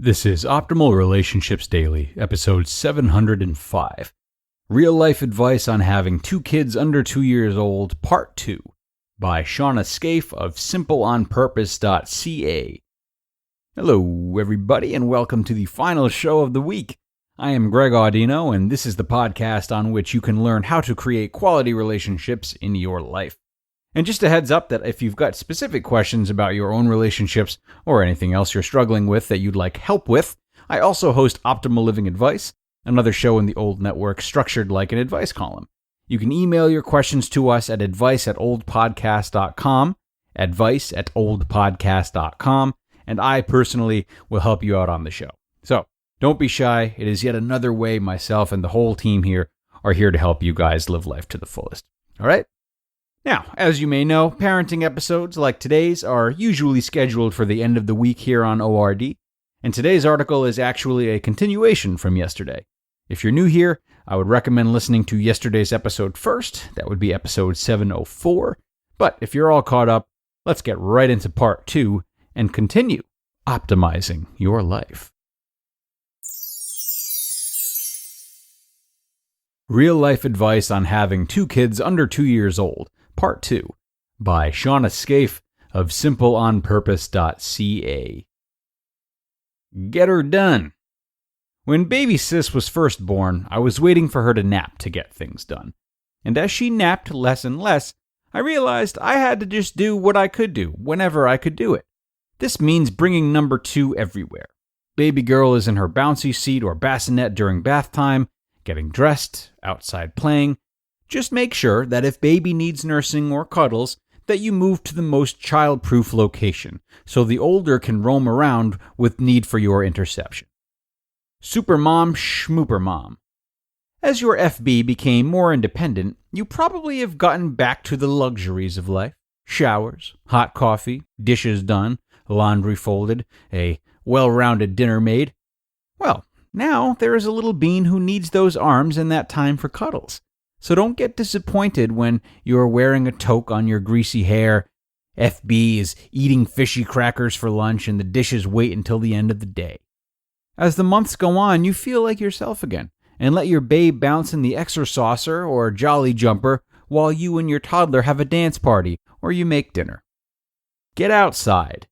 This is Optimal Relationships Daily, episode 705. Real Life Advice on Having Two Kids Under 2 Years Old, Part 2, by Shawna Scafe of simpleonpurpose.ca. Hello, everybody, and welcome to the final show of the week. I am Greg Audino, and this is the podcast on which you can learn how to create quality relationships in your life. And just a heads up that if you've got specific questions about your own relationships or anything else you're struggling with that you'd like help with, I also host Optimal Living Advice, another show in the old network structured like an advice column. You can email your questions to us at advice@oldpodcast.com, advice@oldpodcast.com, and I personally will help you out on the show. So don't be shy. It is yet another way myself and the whole team here are here to help you guys live life to the fullest. All right? Now, as you may know, parenting episodes like today's are usually scheduled for the end of the week here on ORD, and today's article is actually a continuation from yesterday. If you're new here, I would recommend listening to yesterday's episode first. That would be episode 704. But if you're all caught up, let's get right into part 2 and continue optimizing your life. Real Life Advice on Having Two Kids Under 2 Years Old, Part 2, by Shawna Scafe of simpleonpurpose.ca. Get her done. When baby sis was first born, I was waiting for her to nap to get things done. And as she napped less and less, I realized I had to just do what I could do whenever I could do it. This means bringing number 2 everywhere. Baby girl is in her bouncy seat or bassinet during bath time, getting dressed, outside playing. Just make sure that if baby needs nursing or cuddles, that you move to the most child-proof location, so the older can roam around with need for your interception. Supermom Schmooper Mom. As your FB became more independent, you probably have gotten back to the luxuries of life. Showers, hot coffee, dishes done, laundry folded, a well-rounded dinner made. Well, now there is a little bean who needs those arms and that time for cuddles. So don't get disappointed when you're wearing a toque on your greasy hair, FB is eating fishy crackers for lunch, and the dishes wait until the end of the day. As the months go on, you feel like yourself again, and let your babe bounce in the Exer Saucer or Jolly Jumper while you and your toddler have a dance party or you make dinner. Get outside.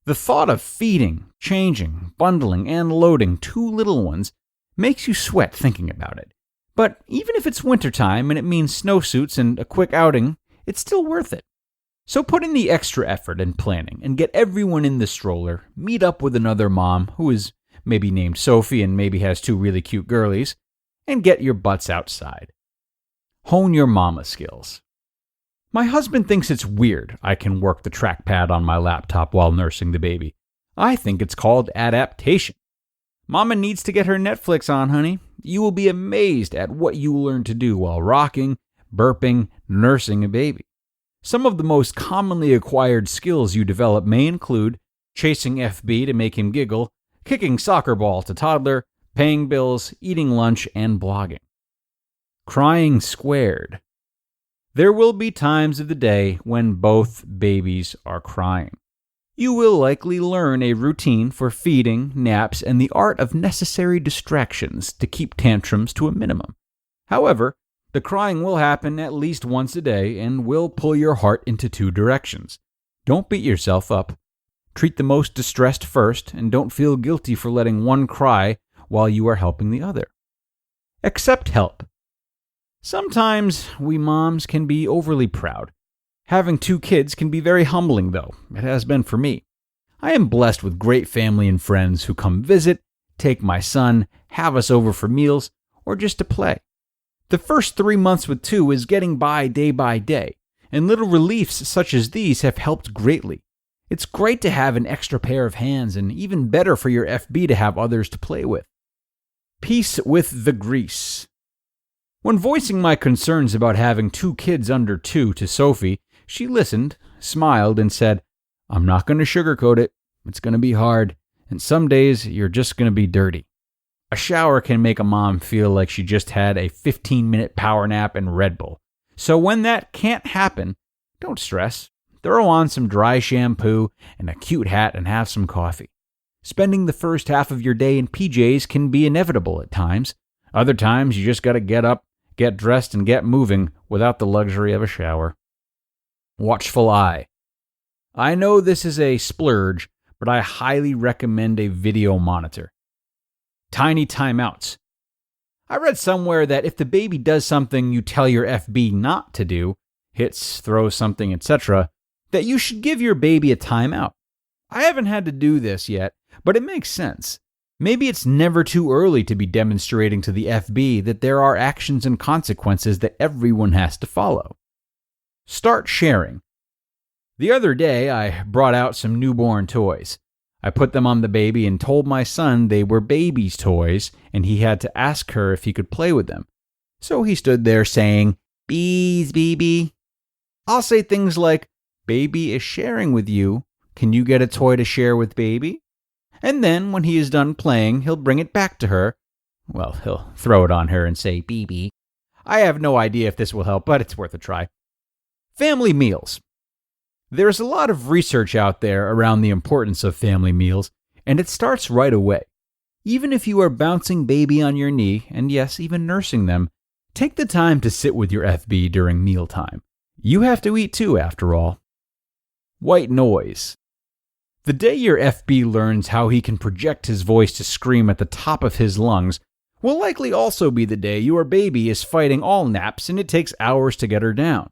The thought of feeding, changing, bundling, and loading 2 little ones makes you sweat thinking about it. But even if it's wintertime and it means snowsuits and a quick outing, it's still worth it. So put in the extra effort and planning and get everyone in the stroller, meet up with another mom who is maybe named Sophie and maybe has 2 really cute girlies, and get your butts outside. Hone your mama skills. My husband thinks it's weird I can work the trackpad on my laptop while nursing the baby. I think it's called adaptation. Mama needs to get her Netflix on, honey. You will be amazed at what you learn to do while rocking, burping, nursing a baby. Some of the most commonly acquired skills you develop may include chasing FB to make him giggle, kicking soccer ball to toddler, paying bills, eating lunch, and blogging. Crying squared. There will be times of the day when both babies are crying. You will likely learn a routine for feeding, naps, and the art of necessary distractions to keep tantrums to a minimum. However, the crying will happen at least once a day and will pull your heart into 2 directions. Don't beat yourself up. Treat the most distressed first, and don't feel guilty for letting one cry while you are helping the other. Accept help. Sometimes we moms can be overly proud. Having 2 kids can be very humbling, though. It has been for me. I am blessed with great family and friends who come visit, take my son, have us over for meals, or just to play. The first 3 months with 2 is getting by day, and little reliefs such as these have helped greatly. It's great to have an extra pair of hands, and even better for your FB to have others to play with. Peace with the grease. When voicing my concerns about having 2 kids under 2 to Sophie, she listened, smiled, and said, "I'm not going to sugarcoat it. It's going to be hard, and some days you're just going to be dirty." A shower can make a mom feel like she just had a 15-minute power nap and Red Bull. So when that can't happen, don't stress. Throw on some dry shampoo and a cute hat and have some coffee. Spending the first half of your day in PJs can be inevitable at times. Other times, you just gotta get up, get dressed, and get moving without the luxury of a shower. Watchful eye. I know this is a splurge, but I highly recommend a video monitor. Tiny timeouts. I read somewhere that if the baby does something you tell your FB not to do, hits, throws something, etc., that you should give your baby a timeout. I haven't had to do this yet, but it makes sense. Maybe it's never too early to be demonstrating to the FB that there are actions and consequences that everyone has to follow. Start sharing. The other day, I brought out some newborn toys. I put them on the baby and told my son they were baby's toys, and he had to ask her if he could play with them. So he stood there saying, "Bees, baby." I'll say things like, "Baby is sharing with you. Can you get a toy to share with baby?" And then, when he is done playing, he'll bring it back to her. Well, he'll throw it on her and say, "Baby." I have no idea if this will help, but it's worth a try. Family meals. There's a lot of research out there around the importance of family meals, and it starts right away. Even if you are bouncing baby on your knee, and yes, even nursing them, take the time to sit with your FB during mealtime. You have to eat too, after all. White noise. The day your FB learns how he can project his voice to scream at the top of his lungs will likely also be the day your baby is fighting all naps and it takes hours to get her down.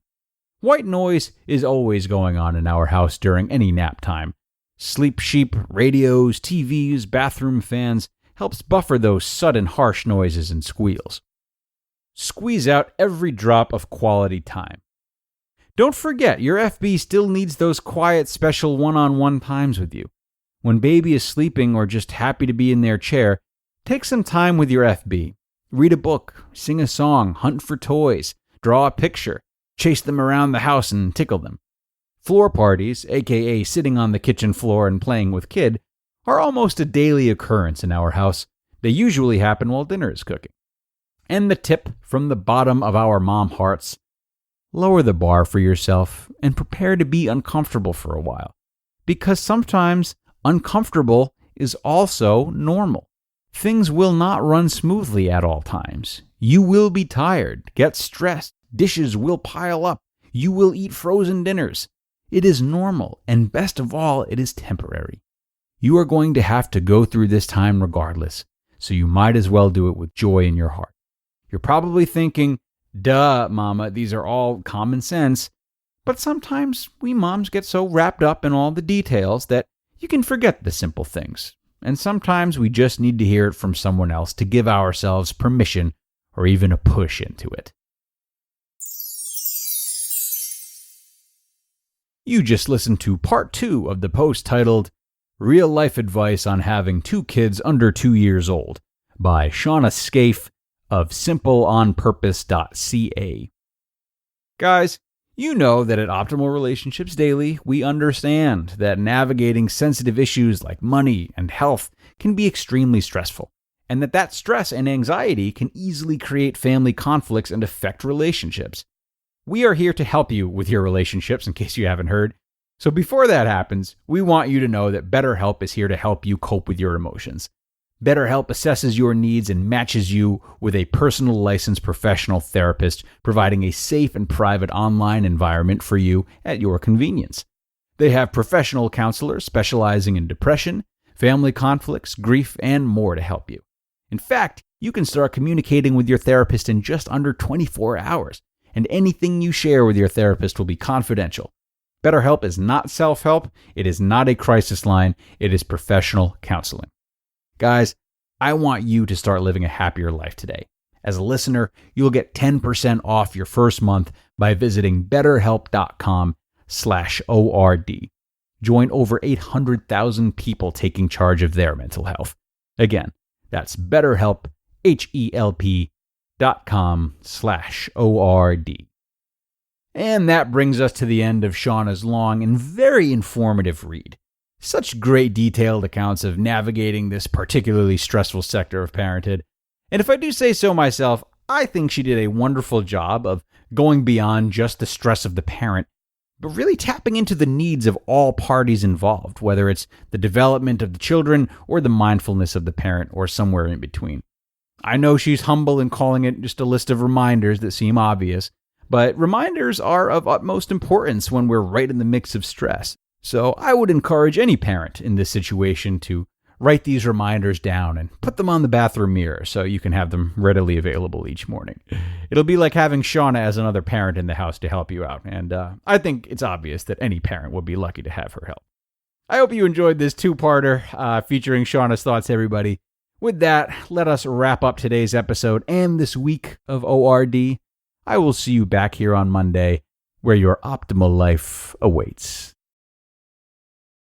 White noise is always going on in our house during any nap time. Sleep sheep, radios, TVs, bathroom fans helps buffer those sudden harsh noises and squeals. Squeeze out every drop of quality time. Don't forget, your FB still needs those quiet, special one-on-one times with you. When baby is sleeping or just happy to be in their chair, take some time with your FB. Read a book, sing a song, hunt for toys, draw a picture, chase them around the house and tickle them. Floor parties, aka sitting on the kitchen floor and playing with kid, are almost a daily occurrence in our house. They usually happen while dinner is cooking. And the tip from the bottom of our mom hearts: lower the bar for yourself and prepare to be uncomfortable for a while. Because sometimes uncomfortable is also normal. Things will not run smoothly at all times. You will be tired, get stressed, dishes will pile up, you will eat frozen dinners. It is normal, and best of all, it is temporary. You are going to have to go through this time regardless, so you might as well do it with joy in your heart. You're probably thinking, "Duh, Mama, these are all common sense." But sometimes we moms get so wrapped up in all the details that you can forget the simple things. And sometimes we just need to hear it from someone else to give ourselves permission or even a push into it. You just listened to part 2 of the post titled "Real Life Advice on Having 2 Kids Under 2 Years Old" by Shawna Scafe of simpleonpurpose.ca. Guys, you know that at Optimal Relationships Daily, we understand that navigating sensitive issues like money and health can be extremely stressful, and that stress and anxiety can easily create family conflicts and affect relationships. We are here to help you with your relationships, in case you haven't heard. So before that happens, we want you to know that BetterHelp is here to help you cope with your emotions. BetterHelp assesses your needs and matches you with a personal licensed professional therapist, providing a safe and private online environment for you at your convenience. They have professional counselors specializing in depression, family conflicts, grief, and more to help you. In fact, you can start communicating with your therapist in just under 24 hours, and anything you share with your therapist will be confidential. BetterHelp is not self-help, it is not a crisis line, it is professional counseling. Guys, I want you to start living a happier life today. As a listener, you'll get 10% off your first month by visiting betterhelp.com/ORD. Join over 800,000 people taking charge of their mental health. Again, that's BetterHelp, HELP.com/ORD. And that brings us to the end of Shawna's long and very informative read. Such great detailed accounts of navigating this particularly stressful sector of parenthood. And if I do say so myself, I think she did a wonderful job of going beyond just the stress of the parent, but really tapping into the needs of all parties involved, whether it's the development of the children or the mindfulness of the parent or somewhere in between. I know she's humble in calling it just a list of reminders that seem obvious, but reminders are of utmost importance when we're right in the mix of stress. So I would encourage any parent in this situation to write these reminders down and put them on the bathroom mirror so you can have them readily available each morning. It'll be like having Shawna as another parent in the house to help you out, and I think it's obvious that any parent would be lucky to have her help. I hope you enjoyed this two-parter featuring Shawna's thoughts, everybody. With that, let us wrap up today's episode and this week of ORD. I will see you back here on Monday, where your optimal life awaits.